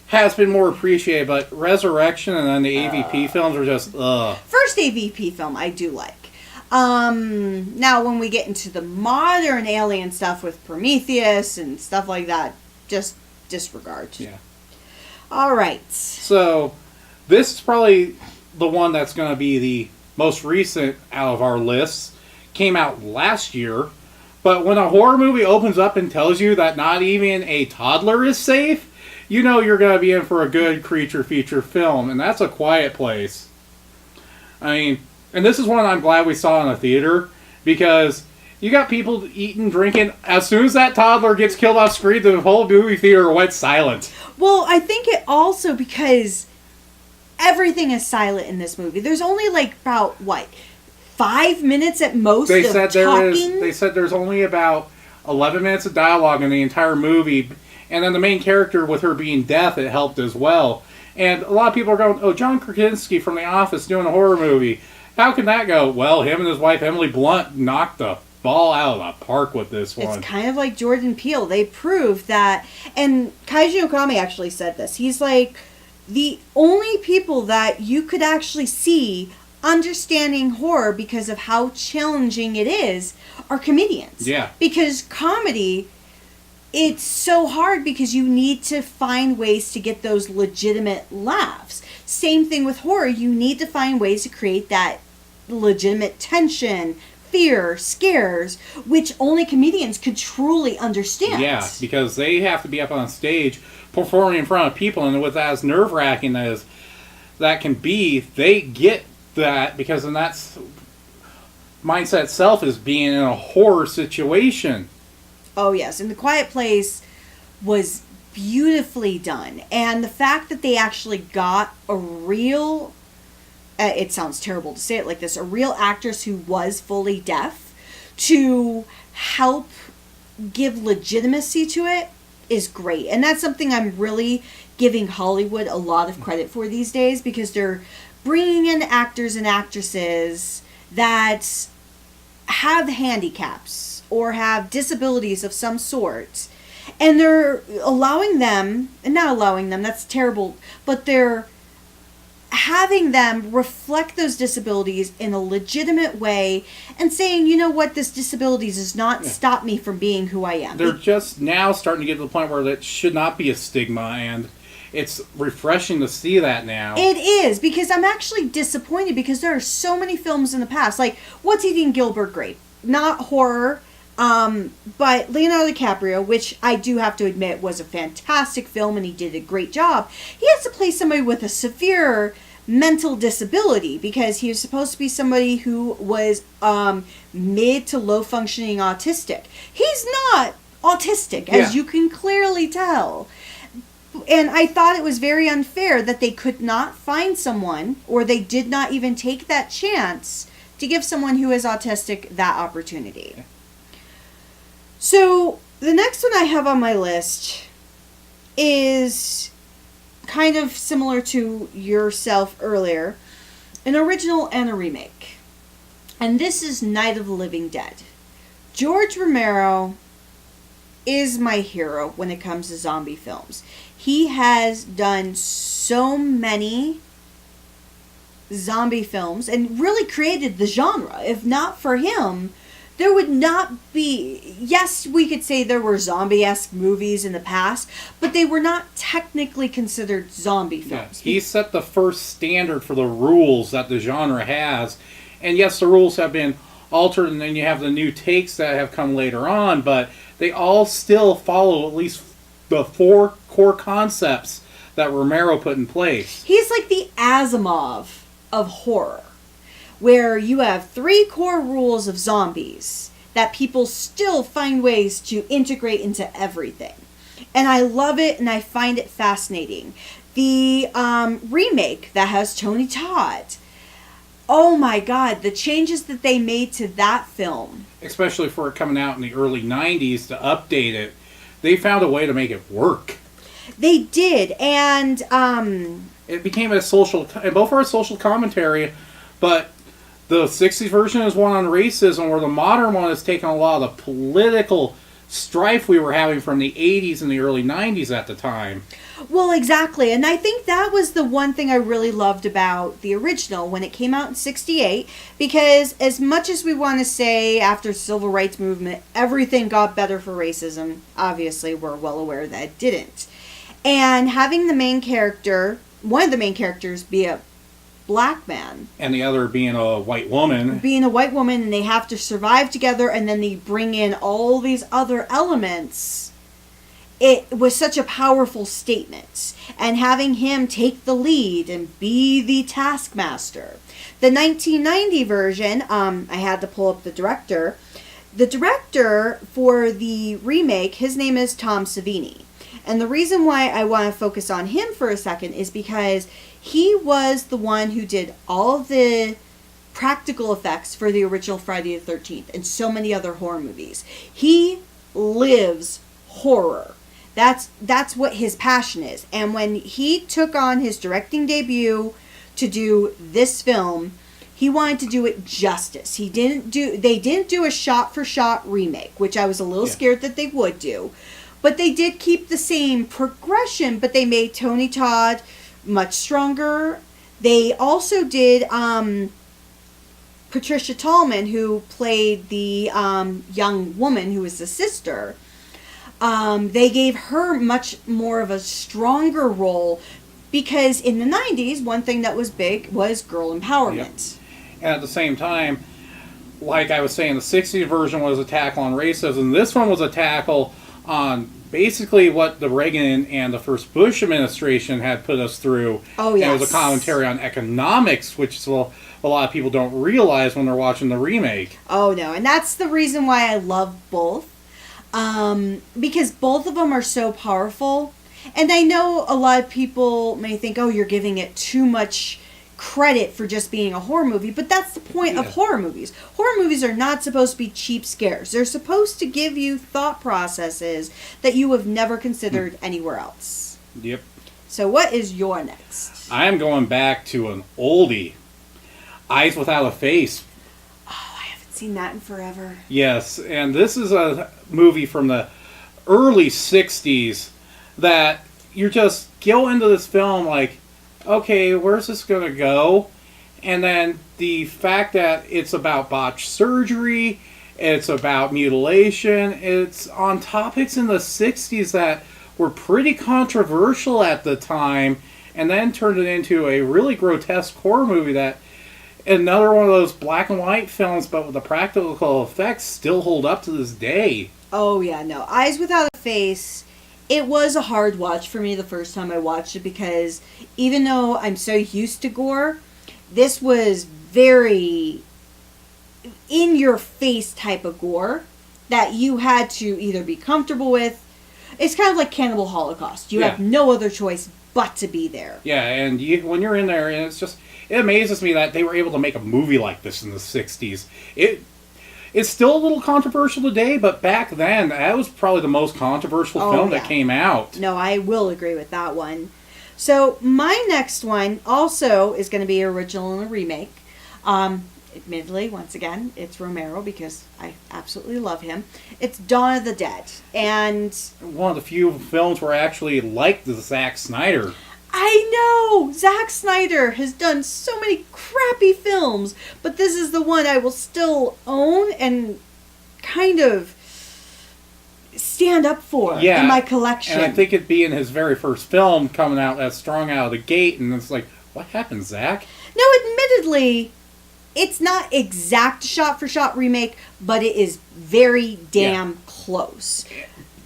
has been more appreciated, but Resurrection and then the AVP films are just, First AVP film I do like. Now when we get into the modern Alien stuff with Prometheus and stuff like that, just disregard. Yeah. All right. So, this is probably the one that's going to be the most recent out of our lists. Came out last year. But when a horror movie opens up and tells you that not even a toddler is safe, you know you're going to be in for a good creature feature film. And that's A Quiet Place. I mean, and this is one I'm glad we saw in a theater. Because you got people eating, drinking. As soon as that toddler gets killed off screen, the whole movie theater went silent. Well, I think it also because everything is silent in this movie. There's only like about, 5 minutes at most They of said talking? They said there's only about 11 minutes of dialogue in the entire movie. And then the main character, with her being deaf, it helped as well. And a lot of people are going, oh, John Krasinski from The Office doing a horror movie. How can that go? Well, him and his wife Emily Blunt knocked the ball out of the park with this one. It's kind of like Jordan Peele. They proved that, and Kaiji Okami actually said this. He's like, the only people that you could actually see understanding horror because of how challenging it is are comedians. Yeah. Because comedy, it's so hard because you need to find ways to get those legitimate laughs. Same thing with horror. You need to find ways to create that legitimate tension, fear, scares, which only comedians could truly understand. Yeah, because they have to be up on stage performing in front of people, and with as nerve-wracking as that can be, they get that because then that's mindset itself is being in a horror situation. Oh yes, and The Quiet Place was beautifully done, and the fact that they actually got a real it sounds terrible to say it like this, a real actress who was fully deaf to help give legitimacy to it is great. And that's something I'm really giving Hollywood a lot of credit for these days, because they're bringing in actors and actresses that have handicaps or have disabilities of some sort, and they're allowing them, and not allowing them, that's terrible, but they're having them reflect those disabilities in a legitimate way and saying, you know what, this disability does not stop me from being who I am. They're just now starting to get to the point where that should not be a stigma, and it's refreshing to see that now. It is, because I'm actually disappointed because there are so many films in the past, like What's Eating Gilbert Grape, not horror, but Leonardo DiCaprio, which I do have to admit was a fantastic film and he did a great job. He has to play somebody with a severe mental disability because he was supposed to be somebody who was mid to low functioning autistic. He's not autistic, as you can clearly tell. And I thought it was very unfair that they could not find someone, or they did not even take that chance to give someone who is autistic that opportunity. So, the next one I have on my list is kind of similar to yourself earlier, an original and a remake. And this is Night of the Living Dead. George Romero is my hero when it comes to zombie films. He has done so many zombie films and really created the genre. If not for him, there would not be... Yes, we could say there were zombie-esque movies in the past, but they were not technically considered zombie films. Yeah, he set the first standard for the rules that the genre has. And yes, the rules have been altered, and then you have the new takes that have come later on, but they all still follow at least the 4 core concepts that Romero put in place. He's like the Asimov of horror, where you have 3 core rules of zombies that people still find ways to integrate into everything. And I love it, and I find it fascinating. The remake that has Tony Todd. Oh my God, the changes that they made to that film. Especially for it coming out in the early 90s to update it, they found a way to make it work. They did, and it became a social, both are a social commentary, but the 60s version is one on racism, where the modern one has taken a lot of the political strife we were having from the 80s and the early 90s at the time. Well, exactly. And I think that was the one thing I really loved about the original when it came out in 68, because as much as we want to say after the civil rights movement, everything got better for racism, obviously we're well aware that it didn't. And having the main character, one of the main characters, be a black man. And the other being a white woman. Being a white woman, and they have to survive together, and then they bring in all these other elements. It was such a powerful statement. And having him take the lead and be the taskmaster. The 1990 version, I had to pull up the director. The director for the remake, his name is Tom Savini. And the reason why I want to focus on him for a second is because he was the one who did all of the practical effects for the original Friday the 13th and so many other horror movies. He lives horror. That's what his passion is. And when he took on his directing debut to do this film, he wanted to do it justice. They didn't do a shot-for-shot remake, which I was a little scared that they would do. But they did keep the same progression, but they made Tony Todd much stronger. They also did Patricia Tallman, who played the young woman who was the sister. They gave her much more of a stronger role because in the 90s, one thing that was big was girl empowerment. Yep. And at the same time, like I was saying, the 60s version was a tackle on racism. This one was a tackle on basically what the Reagan and the first Bush administration had put us through. Oh, yes. And it was a commentary on economics, which is a lot of people don't realize when they're watching the remake. Oh, no. And that's the reason why I love both. Because both of them are so powerful. And I know a lot of people may think, oh, you're giving it too much credit for just being a horror movie, but that's the point of horror movies. Horror movies are not supposed to be cheap scares. They're supposed to give you thought processes that you have never considered anywhere else. Yep. So what is your next? I am going back to an oldie, Eyes Without a Face. Oh, I haven't seen that in forever. Yes, and this is a movie from the early 60s that you just go into this film like, okay, where's this going to go? And then the fact that it's about botched surgery, it's about mutilation, it's on topics in the 60s that were pretty controversial at the time, and then turned it into a really grotesque horror movie that another one of those black and white films, but with the practical effects still hold up to this day. Oh, yeah, no. Eyes Without a Face, it was a hard watch for me the first time I watched it because even though I'm so used to gore, this was very in-your-face type of gore that you had to either be comfortable with. It's kind of like Cannibal Holocaust. You have no other choice but to be there. Yeah, and when you're in there, and it amazes me that they were able to make a movie like this in the 60s. It's still a little controversial today, but back then, that was probably the most controversial film that came out. No, I will agree with that one. So, my next one also is going to be original and a remake. Admittedly, once again, it's Romero because I absolutely love him. It's Dawn of the Dead. And one of the few films where I actually liked the Zack Snyder. I know! Zack Snyder has done so many crappy films, but this is the one I will still own and kind of stand up for in my collection. And I think it being his very first film coming out that strong out of the gate, and it's like, what happened, Zack? Now, admittedly, it's not exact shot-for-shot remake, but it is very damn close.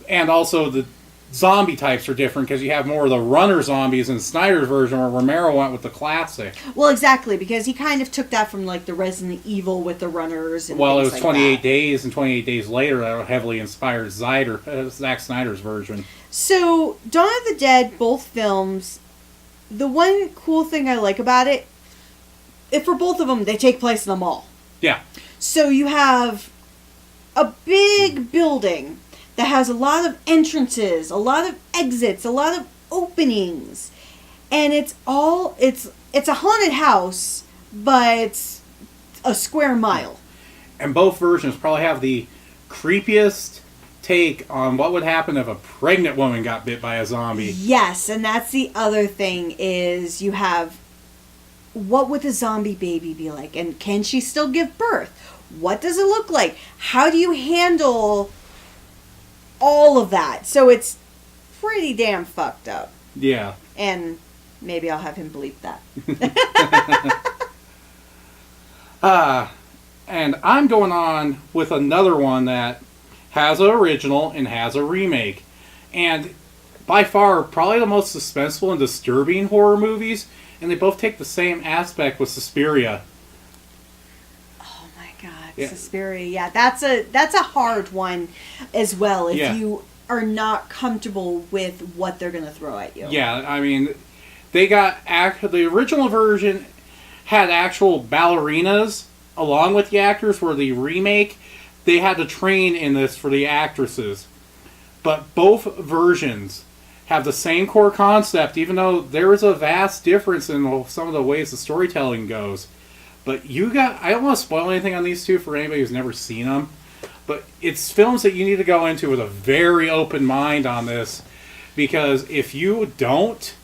And also the zombie types are different because you have more of the runner zombies in Snyder's version where Romero went with the classic. Well, exactly, because he kind of took that from like the Resident Evil with the runners and well, things it was like 28 that. Days and 28 Days Later that heavily inspired Zack Snyder's version. So, Dawn of the Dead, both films, the one cool thing I like about it, for both of them, they take place in a mall. Yeah. So you have a big building that has a lot of entrances, a lot of exits, a lot of openings. And it's a haunted house, but it's a square mile. And both versions probably have the creepiest take on what would happen if a pregnant woman got bit by a zombie. Yes, and that's the other thing is you have what would the zombie baby be like? And can she still give birth? What does it look like? How do you handle all of that? So it's pretty damn fucked up. Yeah. And maybe I'll have him bleep that. And I'm going on with another one that has an original and has a remake. And by far, probably the most suspenseful and disturbing horror movies. And they both take the same aspect with Suspiria. Oh my god, Suspiria. Yeah, that's a hard one as well if you are not comfortable with what they're going to throw at you. Yeah, I mean, they got the original version had actual ballerinas along with the actors, where the remake they had to train in this for the actresses. But both versions have the same core concept, even though there is a vast difference in some of the ways the storytelling goes. But I don't want to spoil anything on these two for anybody who's never seen them. But it's films that you need to go into with a very open mind on this. Because if you don't,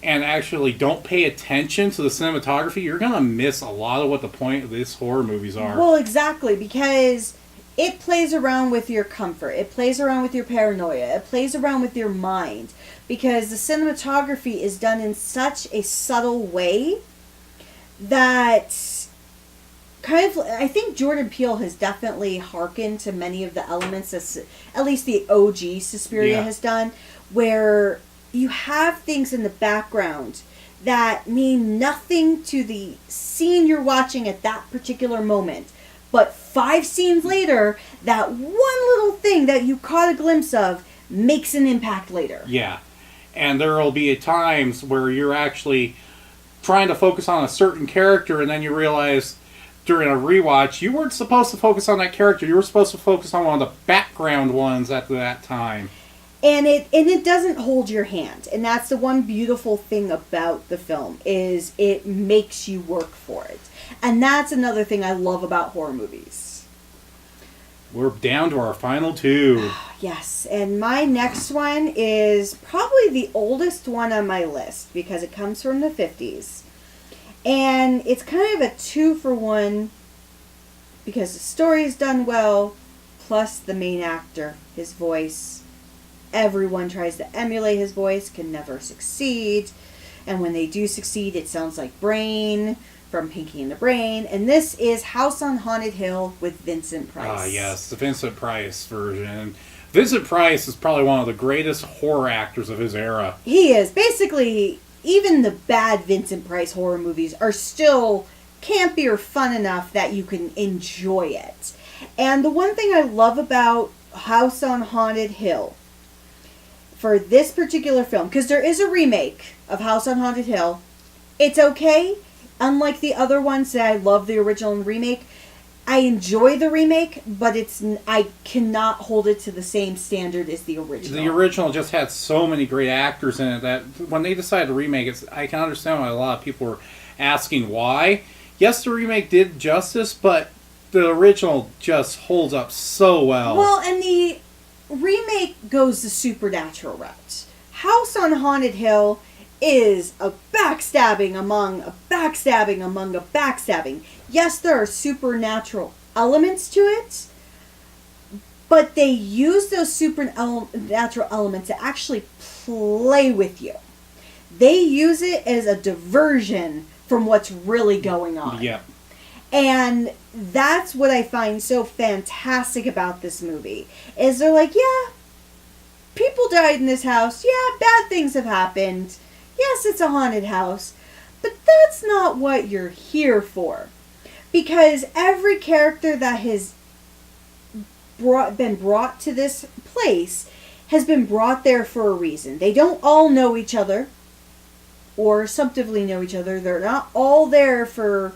and actually don't pay attention to the cinematography, you're going to miss a lot of what the point of these horror movies are. Well, exactly, because it plays around with your comfort. It plays around with your paranoia. It plays around with your mind. Because the cinematography is done in such a subtle way that kind of, I think Jordan Peele has definitely hearkened to many of the elements that at least the OG Suspiria has done, where you have things in the background that mean nothing to the scene you're watching at that particular moment. But 5 scenes later, that one little thing that you caught a glimpse of makes an impact later. Yeah. And there will be times where you're actually trying to focus on a certain character, and then you realize during a rewatch you weren't supposed to focus on that character. You were supposed to focus on one of the background ones at that time. And it doesn't hold your hand. And that's the one beautiful thing about the film, is it makes you work for it. And that's another thing I love about horror movies. We're down to our final 2. Yes, and my next one is probably the oldest one on my list because it comes from the 50s. And it's kind of a 2-for-1 because the story is done well, plus the main actor, his voice. Everyone tries to emulate his voice, can never succeed. And when they do succeed, it sounds like Brain from Pinky and the Brain. And this is House on Haunted Hill with Vincent Price. Ah, yes, the Vincent Price version. Vincent Price is probably one of the greatest horror actors of his era. He is. Basically, even the bad Vincent Price horror movies are still campy or fun enough that you can enjoy it. And the one thing I love about House on Haunted Hill, for this particular film, because there is a remake of House on Haunted Hill, it's okay. Unlike the other ones that I love the original and remake, I enjoy the remake, but I cannot hold it to the same standard as the original. The original just had so many great actors in it that when they decided to remake it, I can understand why a lot of people were asking why. Yes, the remake did justice, but the original just holds up so well. Well, and the remake goes the supernatural route. House on Haunted Hill is a backstabbing among a backstabbing among a backstabbing. Yes, there are supernatural elements to it, but they use those supernatural elements to actually play with you. They use it as a diversion from what's really going on. Yep. And that's what I find so fantastic about this movie. Is they're like, yeah, people died in this house. Yeah, bad things have happened. Yes, it's a haunted house. But that's not what you're here for. Because every character that has been brought to this place has been brought there for a reason. They don't all know each other or assumptively know each other. They're not all there for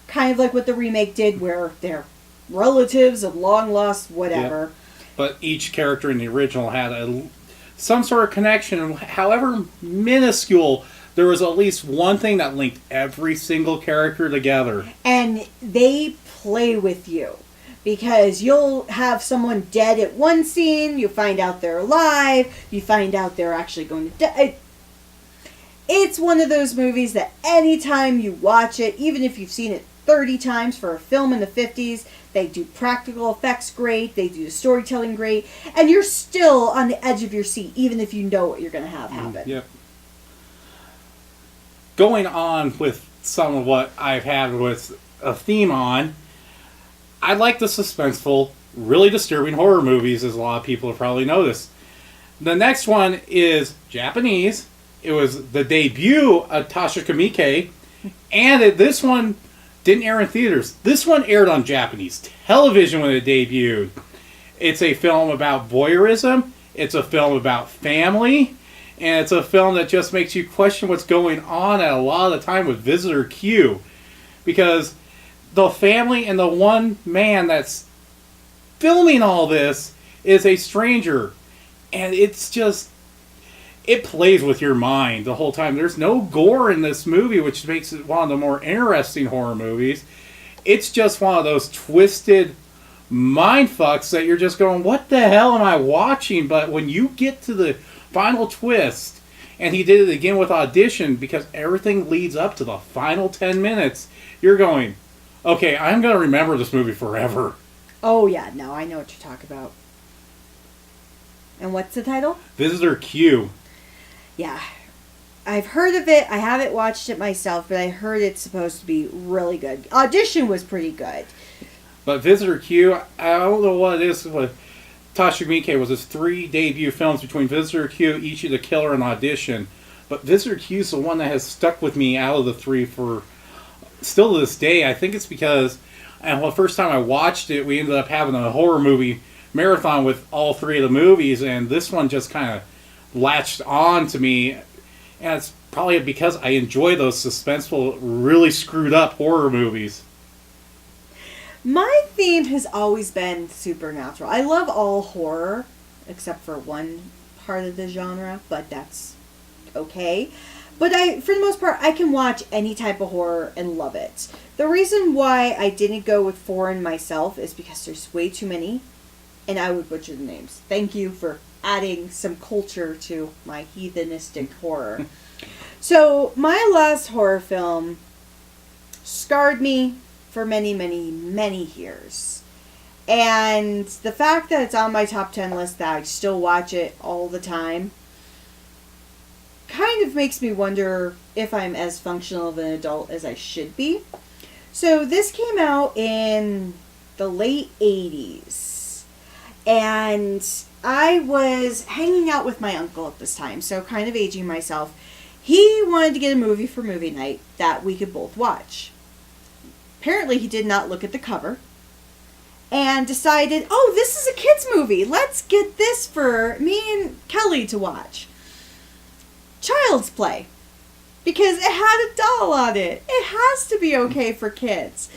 kind of like what the remake did, where they're relatives of long lost whatever. Yep. But each character in the original had some sort of connection, however minuscule. There was at least one thing that linked every single character together. And they play with you. Because you'll have someone dead at one scene, you find out they're alive, you find out they're actually going to die. It's one of those movies that anytime you watch it, even if you've seen it 30 times for a film in the 50s, they do practical effects great, they do storytelling great, and you're still on the edge of your seat, even if you know what you're going to have happen. Yep. Going on with some of what I've had with a theme on, I like the suspenseful, really disturbing horror movies, as a lot of people have probably noticed. The next one is Japanese. It was the debut of Tasha Kamike, and this one didn't air in theaters. This one aired on Japanese television when it debuted. It's a film about voyeurism. It's a film about family. And it's a film that just makes you question what's going on at a lot of the time with Visitor Q. Because the family and the one man that's filming all this is a stranger. And it's just... it plays with your mind the whole time. There's no gore in this movie, which makes it one of the more interesting horror movies. It's just one of those twisted mind fucks that you're just going, what the hell am I watching? But when you get to the final twist, and he did it again with Audition, because everything leads up to the final 10 minutes, you're going, okay, I'm going to remember this movie forever. Oh, yeah. No, I know what you're talking about. And what's the title? Visitor Q. Yeah. I've heard of it. I haven't watched it myself, but I heard it's supposed to be really good. Audition was pretty good. But Visitor Q, I don't know what it is with Tasha Miike, was his 3 debut films between Visitor Q, Ichi the Killer, and Audition. But Visitor Q is the one that has stuck with me out of the 3 for still to this day. I think it's because the first time I watched it, we ended up having a horror movie marathon with all 3 of the movies, and this one just kind of latched on to me. And it's probably because I enjoy those suspenseful, really screwed up horror movies. My theme has always been supernatural. I love all horror, except for one part of the genre, but that's okay. But for the most part, I can watch any type of horror and love it. The reason why I didn't go with foreign myself is because there's way too many, and I would butcher the names. Thank you for adding some culture to my heathenistic horror. So, my last horror film scarred me for many, many, many years. And the fact that it's on my top 10 list, that I still watch it all the time, kind of makes me wonder if I'm as functional of an adult as I should be. So this came out in the late 80s. And I was hanging out with my uncle at this time, so kind of aging myself. He wanted to get a movie for movie night that we could both watch. Apparently he did not look at the cover and decided, oh, this is a kid's movie. Let's get this for me and Kelly to watch. Child's Play. Because it had a doll on it. It has to be okay for kids.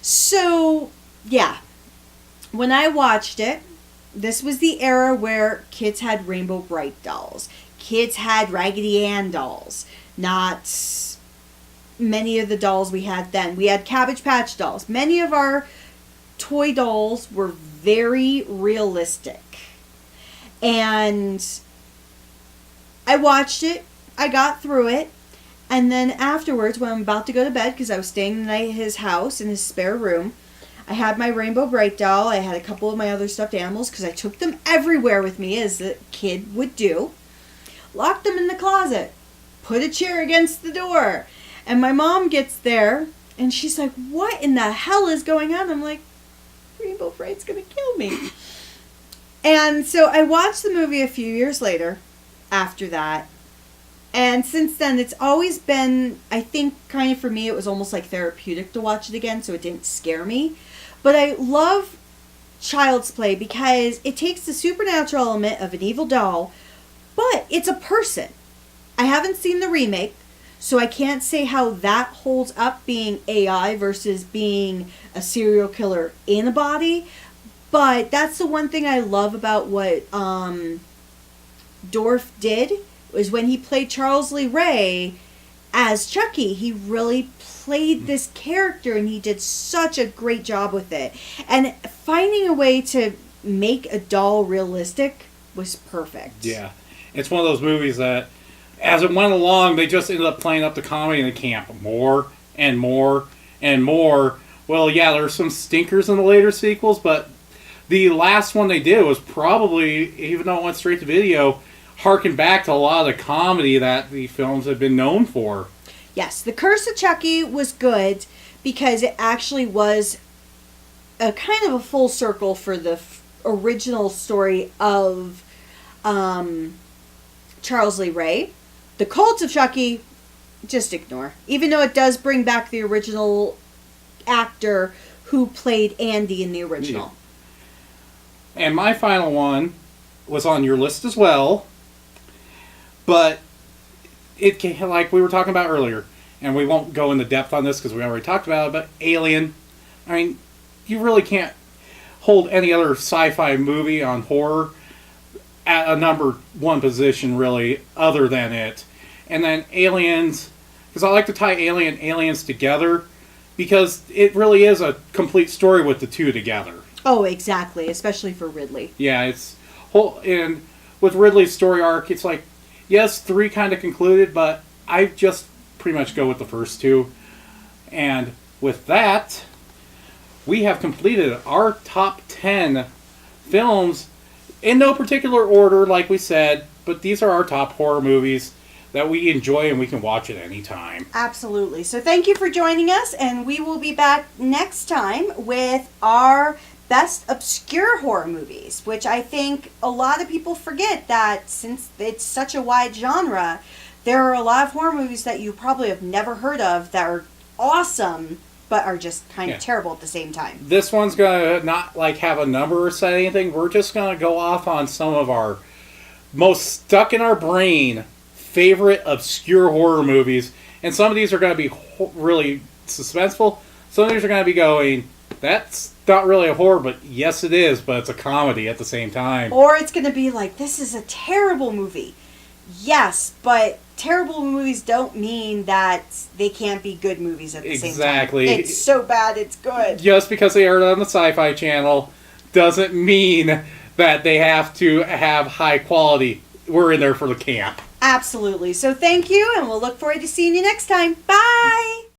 So, yeah. When I watched it, this was the era where kids had Rainbow Bright dolls. Kids had Raggedy Ann dolls. Not many of the dolls we had then. We had Cabbage Patch dolls. Many of our toy dolls were very realistic. And I watched it. I got through it. And then afterwards, when I'm about to go to bed, because I was staying the night at his house in his spare room, I had my Rainbow Bright doll. I had a couple of my other stuffed animals, because I took them everywhere with me, as a kid would do. Locked them in the closet. Put a chair against the door. And my mom gets there, and she's like, what in the hell is going on? I'm like, Rainbow Bright's going to kill me. And so I watched the movie a few years later, after that. And since then, it's always been, I think, kind of for me, it was almost like therapeutic to watch it again, so it didn't scare me. But I love Child's Play because it takes the supernatural element of an evil doll, but it's a person. I haven't seen the remake, so I can't say how that holds up being AI versus being a serial killer in a body. But that's the one thing I love about what Dorff did, was when he played Charles Lee Ray as Chucky. He really played this character, and he did such a great job with it. And finding a way to make a doll realistic was perfect. Yeah. It's one of those movies that, as it went along, they just ended up playing up the comedy in the camp. More and more and more. Well, yeah, there were some stinkers in the later sequels, but the last one they did was probably, even though it went straight to video, harken back to a lot of the comedy that the films have been known for. Yes, The Curse of Chucky was good because it actually was a kind of a full circle for the original story of Charles Lee Ray. The Cult of Chucky, just ignore. Even though it does bring back the original actor who played Andy in the original. Yeah. And my final one was on your list as well. But it can, like we were talking about earlier, and we won't go into depth on this because we already talked about it, but Alien, I mean, you really can't hold any other sci-fi movie on horror at a number one position, really, other than it. And then Aliens, because I like to tie Aliens together, because it really is a complete story with the two together. Oh, exactly, especially for Ridley. Yeah, it's whole, and with Ridley's story arc, it's like, yes, 3 kind of concluded, but I just pretty much go with the first 2. And with that, we have completed our top 10 films in no particular order, like we said, but these are our top horror movies that we enjoy and we can watch at any time. Absolutely. So thank you for joining us, and we will be back next time with our best obscure horror movies, which I think a lot of people forget that since it's such a wide genre, there are a lot of horror movies that you probably have never heard of that are awesome, but are just kind of terrible at the same time. This one's going to not like have a number or say anything. We're just going to go off on some of our most stuck in our brain favorite obscure horror movies. And some of these are going to be really suspenseful. Some of these are going to be going, that's not really a horror, but yes it is, but it's a comedy at the same time. Or it's going to be like, this is a terrible movie. Yes, but terrible movies don't mean that they can't be good movies at the same time. Exactly. It's so bad it's good. Just because they aired on the Sci-Fi Channel doesn't mean that they have to have high quality. We're in there for the camp. Absolutely. So thank you, and we'll look forward to seeing you next time. Bye!